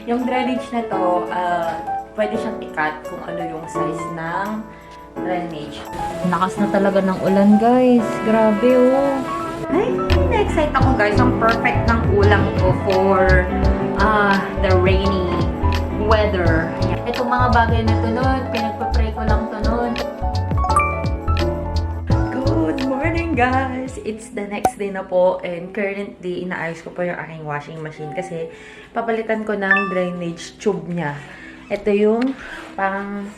Yung drainage na to, pwede siyang i-cut kung ano yung size ng drainage. Lakas na talaga ng ulan, guys. Grabe, oh. Ay, na-excite ako, guys. Ang perfect ng ulang ko for the rainy weather. Itong mga bagay na to nun, pinagpa-pray ko lang to nun. Good morning, guys! It's the next day na po and currently, inaayos ko po yung aking washing machine kasi papalitan ko ng drainage tube niya. Ito yung pang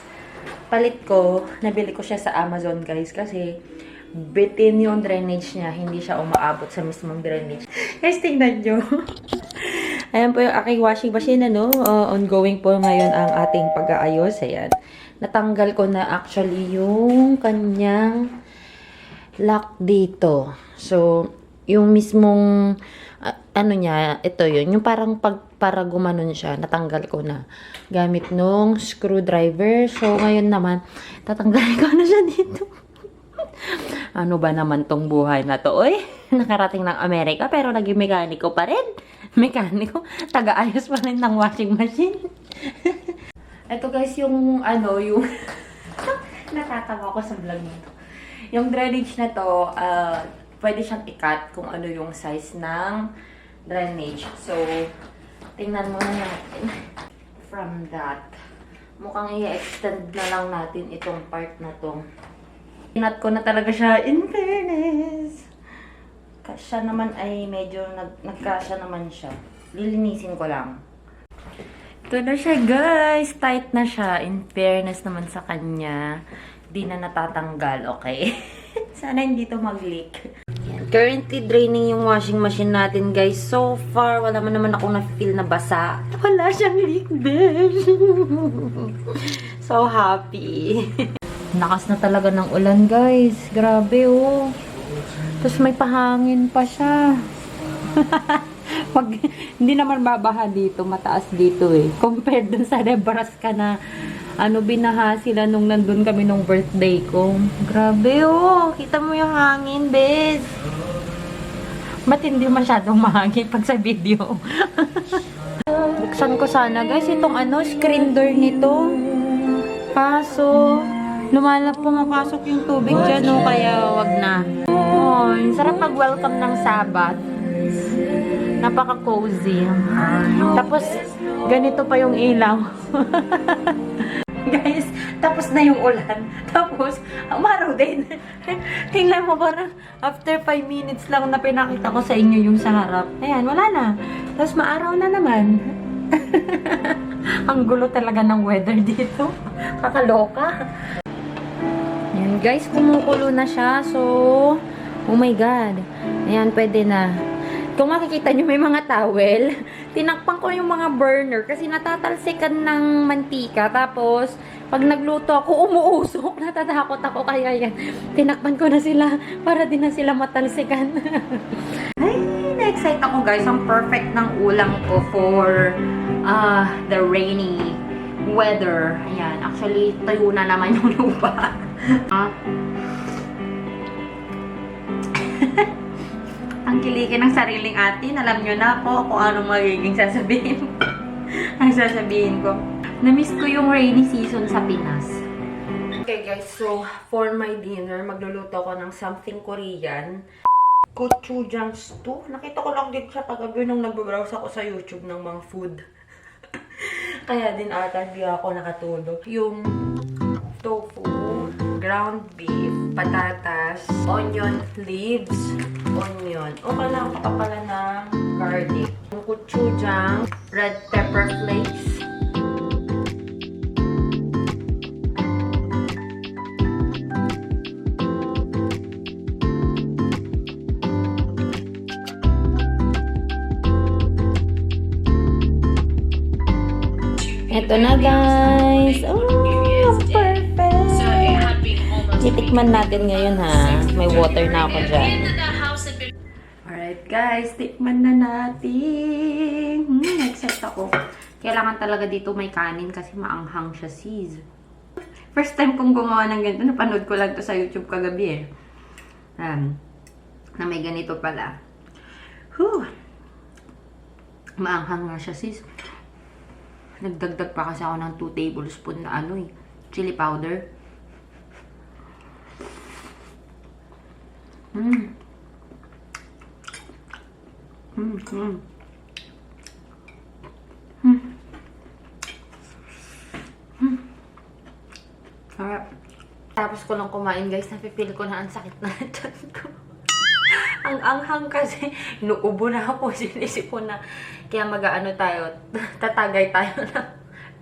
palit ko. Nabili ko siya sa Amazon, guys, kasi bitin yung drainage niya. Hindi siya umaabot sa mismong drainage. Guys, tingnan nyo. Ayan po yung aking washing machine, ano. Ongoing po ngayon ang ating pag-aayos. Ayan. Natanggal ko na actually yung kanyang lock dito. So, yung mismong ano niya, ito yun. Yung parang para gumanon siya, natanggal ko na. Gamit nung screwdriver. So, ngayon naman, tatanggalin ko na siya dito. Ano ba naman tong buhay na to? Oy, nakarating ng Amerika pero naging mekaniko pa rin. Mekaniko, taga-ayos pa rin ng washing machine. Ito guys, yung ano, yung natatawa ko sa vlog nito. Yung drainage na to, pwede siyang i-cut kung ano yung size ng drainage. So, tingnan muna natin. From that, mukhang i-extend na lang natin itong part na to. Pinat ko na talaga siya, in fairness. Kasya naman ay medyo nagkasya naman siya. Lilinisin ko lang. Ito na siya, guys. Tight na siya. In fairness naman sa kanya. Di na natatanggal, okay? Sana hindi to mag-leak. Currently draining yung washing machine natin, guys. So far, wala man naman akong na-feel na basa. Wala siyang leak, besh. So happy. Lakas na talaga ng ulan, guys. Grabe, oh. Tapos may pahangin pa siya. Pag hindi naman babaha dito, mataas dito eh. Compared dun sa Nebraska na ano, binaha sila nung nandun kami nung birthday ko. Grabe, oh. Kita mo yung hangin, bes. Ba't hindi masyadong mahangin pag sa video? Buksan ko sana, guys, itong ano, screen door nito. Kaso, pumapasok yung tubig dyan, no? Kaya wag na. Oh, sarap mag-welcome ng Sabat. Napaka-cozy. Tapos, ganito pa yung ilaw. Guys, tapos na yung ulan. Tapos, umaraw din. Tingnan mo, parang after 5 minutes lang na pinakita ko sa inyo yung sa harap. Ayan, wala na. Tapos, maaraw na naman. Ang gulo talaga ng weather dito. Kakaloka. Ayan, guys, kumukulo na siya. So, oh my God. Ayan, pwede na. Kung makikita nyo, may mga towel. Tinakpan ko yung mga burner kasi natatalsikan ng mantika. Tapos, pag nagluto ako, umuusok. Natatakot ako. Kaya yan, tinakpan ko na sila para din na sila matalsikan. Ay, na-excite ako, guys. Ang perfect ng ulam ko for the rainy weather. Ayan, actually, tayo na naman yung lupa. Ang kiligin ng sariling atin. Alam nyo na po kung ano magiging sasabihin. Ang sasabihin ko. Namiss ko yung rainy season sa Pinas. Okay guys, so for my dinner, magluluto ko ng something Korean. Gochujang stew. Nakita ko lang din siya kagabi nung nagbabrowse ako sa YouTube ng mga food. Kaya din ata di ako nakatulog. Yung tofu, ground beef, patatas, onion leaves, onion. O kailangan ko pa pala ng garlic. Yung gochujang, red pepper flakes. Ito na, guys. Oh, perfect. Titikman natin ngayon, ha. May water na ako dyan. Alright, guys. Tikman na natin. Excited ako. Kailangan talaga dito may kanin kasi maanghang siya, sis. First time kong gumawa ng ganito. Napanood ko lang to sa YouTube kagabi, eh. Na may ganito pala. Maanghang nga siya, sis. Nagdagdag pa kasi ako ng 2 tablespoon na chili powder. Sarap. Tapos ko lang kumain, guys. Napipil ko na ang sakit na tiyan ko. Ang anghang kasi. Inuubo na ako. Sinisip ko na. Kaya tayo. Tatagay tayo ng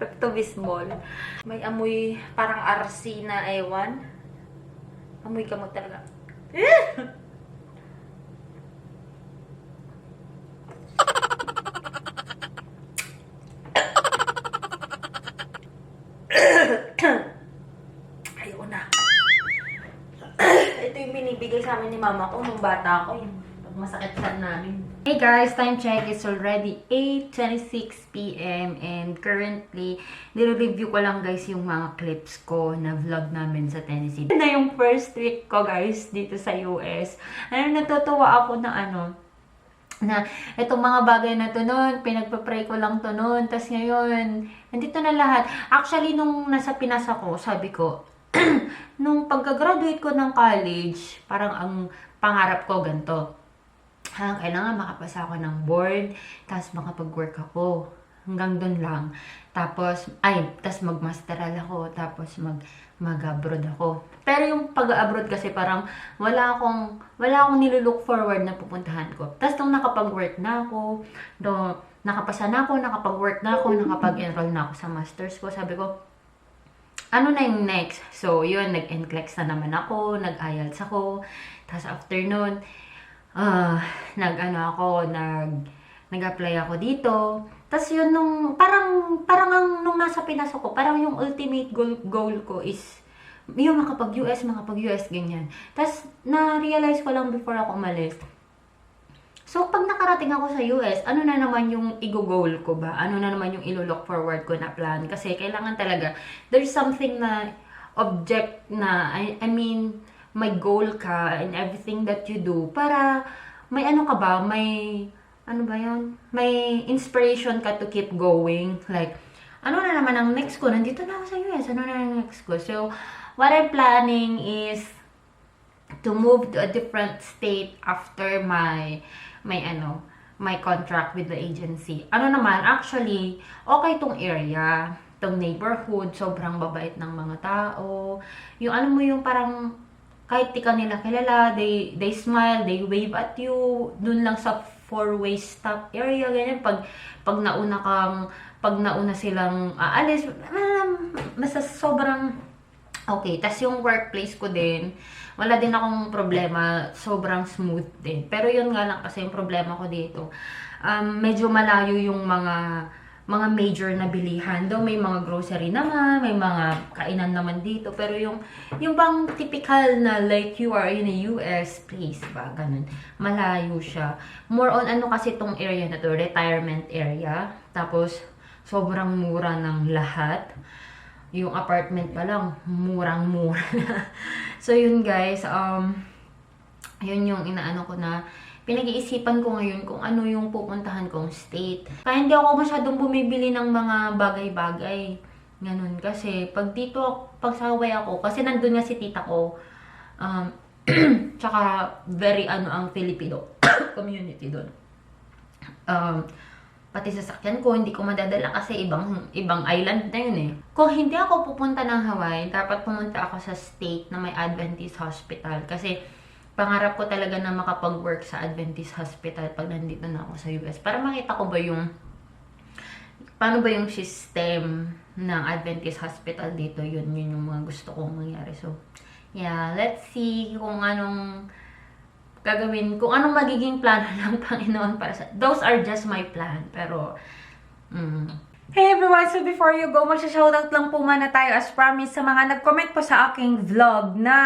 Pepto-Bismol. May amoy parang RC na ewan. Amoy kamot talaga. Ayoko na. Ito yung binibigay sa amin ni mama ko nung bata ko. Yung masakit sa namin. Hey guys, time check. It's already 8:26 p.m. and currently, nire-review ko lang guys yung mga clips ko na vlog namin sa Tennessee. Na yung first week ko guys dito sa US. Natutuwa ako na itong mga bagay na to noon, pinagpa-pray ko lang to noon. Tapos ngayon, nandito na lahat. Actually, nung nasa Pinas ako, sabi ko, nung pagka-graduate ko ng college, parang ang pangarap ko ganito. Kailangan makapasa ako ng board, tapos makapag-work ako. Hanggang dun lang. Tapos mag-masteral ako, tapos mag-abroad ako. Pero yung pag-abroad kasi parang wala akong nilulook forward na pupuntahan ko. Tapos nung nakapag-work na ako, nakapasa na ako, nakapag-work na ako, nakapag-enroll na ako sa masters ko, sabi ko, ano na yung next? So, yun, nag-NCLEX na naman ako, nag-IELTS ako. Tapos after nun, nag-apply ako dito. Tapos yun, nung nasa Pinas ako, parang yung ultimate goal ko is yung makapag-US, ganyan. Tapos, na-realize ko lang before ako umalis. So, pag nakarating ako sa US, ano na naman yung i-goal ko ba? Ano na naman yung ilo-look forward ko na plan? Kasi kailangan talaga, there's something na object na, I mean, may goal ka in everything that you do para may may inspiration ka to keep going. Like, ano na naman ang next ko? Nandito na ako sa US. Ano na ang next ko? So, what I'm planning is to move to a different state after my contract with the agency. Actually, okay tong area, tong neighborhood, sobrang babait ng mga tao. Yung parang kahit di ka nila kilala, they smile, they wave at you, dun lang sa four-way stop area, ganyan. Pag nauna silang aalis, sobrang okay. Tas yung workplace ko din, wala din akong problema, sobrang smooth din. Pero yun nga lang kasi yung problema ko dito, medyo malayo yung mga major na bilihan. Though may mga grocery naman, may mga kainan naman dito. Pero yung bang typical na like you are in a US place ba, ganun. Malayo siya. More on kasi tong area na to, retirement area. Tapos, sobrang mura ng lahat. Yung apartment pa lang, murang-mura na. So, yun guys, yun yung inaano ko na pinag-iisipan ko ngayon kung ano yung pupuntahan kong state. Kaya hindi ako masyadong bumibili ng mga bagay-bagay. Ganun. Kasi pag dito, pagsaway ako, kasi nandun nga si tita ko, tsaka very ang Filipino community doon. Pati sasakyan ko, hindi ko madadala kasi ibang island na yun eh. Kung hindi ako pupunta ng Hawaii, dapat pumunta ako sa state na may Adventist hospital. Kasi pangarap ko talaga na makapag-work sa Adventist Hospital pag nandito na ako sa US. Para makita ko ba paano ba yung system ng Adventist Hospital dito. Yun yung mga gusto kong mangyari. So, yeah, let's see kung anong gagawin, kung anong magiging plano ng Panginoon para sa... Those are just my plan, pero... Hey everyone! So before you go, magsha-shoutout lang po muna tayo as promised sa mga nag-comment po sa aking vlog na...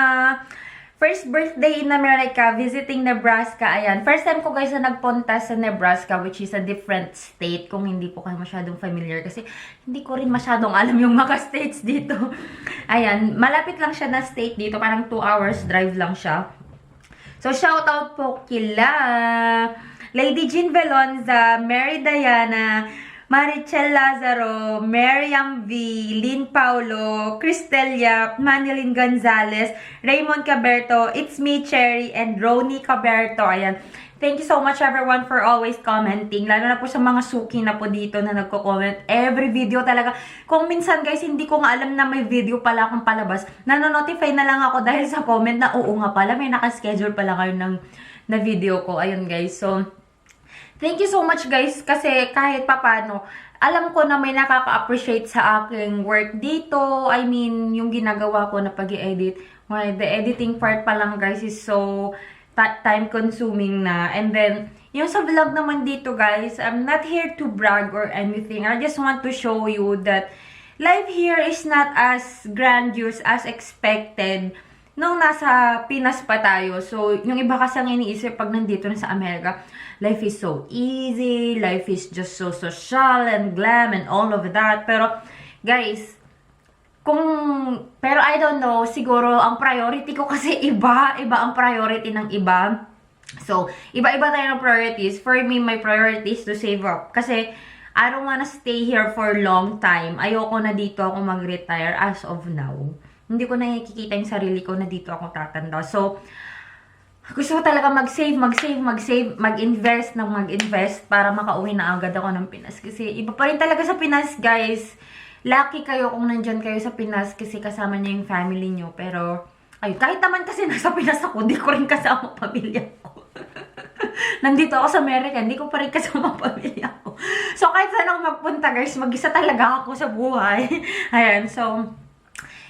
First birthday in America, visiting Nebraska. Ayan. First time ko guys na nagpunta sa Nebraska, which is a different state. Kung hindi po kayo masyadong familiar. Kasi hindi ko rin masyadong alam yung mga states dito. Ayan. Malapit lang siya na state dito. Parang 2 hours drive lang siya. So, shoutout po kila Lady Jean Velonza, Mary Diana, Marichel Lazaro, Miriam V, Lynn Paulo, Cristel Yap, Manilyn Gonzalez, Raymond Caberto, It's Me, Cherry, and Roni Caberto. Ayan. Thank you so much everyone for always commenting. Lalo na po sa mga suki na po dito na nagko-comment. Every video talaga. Kung minsan guys, hindi ko nga alam na may video pala akong palabas. Nanonotify na lang ako dahil sa comment na oo nga pala, may nakaschedule pala kayo na video ko. Ayun guys. So, thank you so much guys kasi kahit papano, alam ko na may nakaka-appreciate sa aking work dito. I mean, yung ginagawa ko na pag-i-edit. The editing part pa lang guys is so time-consuming na. And then, yung sa vlog naman dito, guys, I'm not here to brag or anything. I just want to show you that life here is not as grandiose as expected nung nasa Pinas pa tayo. So, yung iba kasi ang iniisip pag nandito na sa Amerika, life is so easy, life is just so social and glam and all of that. Pero, guys, pero I don't know, siguro ang priority ko kasi iba ang priority ng iba. So, iba-iba tayo ng priorities. For me, my priority is to save up. Kasi, I don't wanna stay here for long time. Ayoko na dito ako mag-retire as of now. Hindi ko na nakikita yung sarili ko na dito ako tatanda. So, gusto ko talaga mag-save, mag-invest para makauwi na agad ako ng Pinas. Kasi iba pa rin talaga sa Pinas, guys. Lucky kayo kung nandyan kayo sa Pinas kasi kasama niyo yung family niyo. Pero, ay, kahit naman kasi nasa Pinas ako, di ko rin kasama pamilya ko. Nandito ako sa Amerika, hindi ko pa rin kasama pamilya ko. So, kahit saan ako magpunta, guys, mag-isa talaga ako sa buhay. Ayan, so,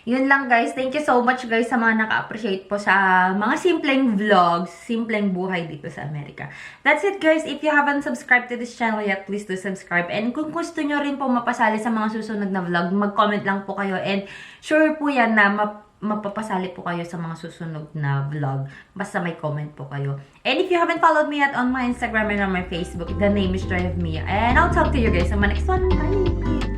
yun lang guys. Thank you so much guys sa mga naka-appreciate po sa mga simpleng vlogs, simpleng buhay dito sa Amerika. That's it guys. If you haven't subscribed to this channel yet, please do subscribe. And kung gusto nyo rin po mapasali sa mga susunod na vlog, mag-comment lang po kayo. And sure po yan na mapapasali po kayo sa mga susunod na vlog. Basta may comment po kayo. And if you haven't followed me yet on my Instagram and on my Facebook, the name is Joy of Mia. And I'll talk to you guys on my next one. Bye!